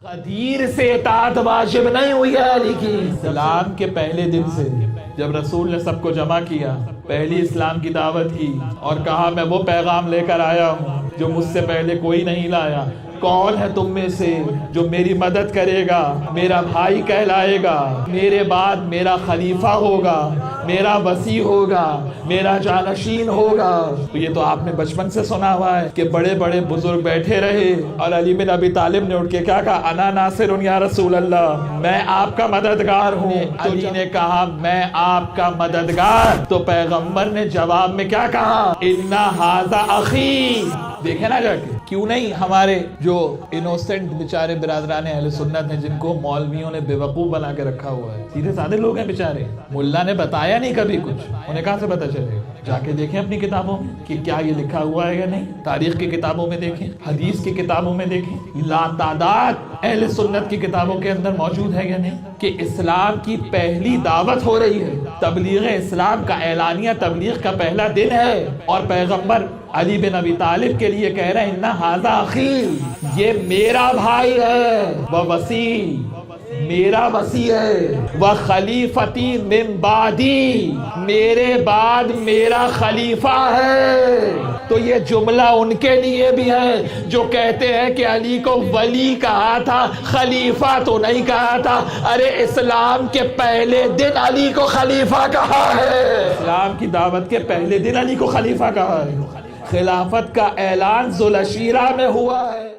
قدیر سے اطاعت واجب نہیں ہوئی ہے علی کی۔ اسلام کے پہلے دن سے جب رسول نے سب کو جمع کیا، پہلی اسلام کی دعوت کی اور کہا میں وہ پیغام لے کر آیا ہوں جو مجھ سے پہلے کوئی نہیں لایا۔ کون ہے تم میں سے جو میری مدد کرے گا، میرا بھائی کہلائے گا، میرے بعد میرا خلیفہ ہوگا، میرا وصی ہوگا، میرا جانشین ہوگا؟ تو یہ تو آپ نے بچپن سے سنا ہوا ہے کہ بڑے بڑے بزرگ بیٹھے رہے اور علی بن ابی طالب نے اٹھ کے کیا کہا؟ انا ناصر یا رسول اللہ، میں آپ کا مددگار ہوں۔ علی نے کہا میں آپ کا مددگار، تو پیغمبر نے جواب میں کیا کہا؟ انا ھذا اخی۔ دیکھیں نا جا کے، کیوں نہیں ہمارے جو انوسنٹ بیچارے برادران اہل سنت ہیں جن کو مولویوں نے بے وقوف بنا کے رکھا ہوا ہے، سیدھے سادے لوگ ہیں بیچارے، ملا نے بتایا نہیں کبھی کچھ، انہیں کہاں سے پتا چلے؟ جا کے دیکھیں اپنی کتابوں میں کہ کیا یہ لکھا ہوا ہے یا نہیں، تاریخ کی کتابوں میں دیکھیں، حدیث کی کتابوں میں دیکھیں، لا تعداد اہل سنت کی کتابوں کے اندر موجود ہے یا نہیں کہ اسلام کی پہلی دعوت ہو رہی ہے، تبلیغ اسلام کا اعلانیہ تبلیغ کا پہلا دن ہے، اور پیغمبر علی بن ابی طالب کے لیے کہہ رہے ہیں اِنَّ ھَذَا أَخِي، یہ میرا بھائی ہے، وَوَصِی، میرا وصی ہے، وَخَلِیفَتِی مِن بَعْدِی، میرے بعد میرا خلیفہ ہے۔ تو یہ جملہ ان کے لیے بھی ہے جو کہتے ہیں کہ علی کو ولی کہا تھا، خلیفہ تو نہیں کہا تھا۔ ارے اسلام کے پہلے دن علی کو خلیفہ کہا ہے، اسلام کی دعوت کے پہلے دن علی کو خلیفہ کہا ہے، خلافت کا اعلان ذوالعشیرہ میں ہوا ہے۔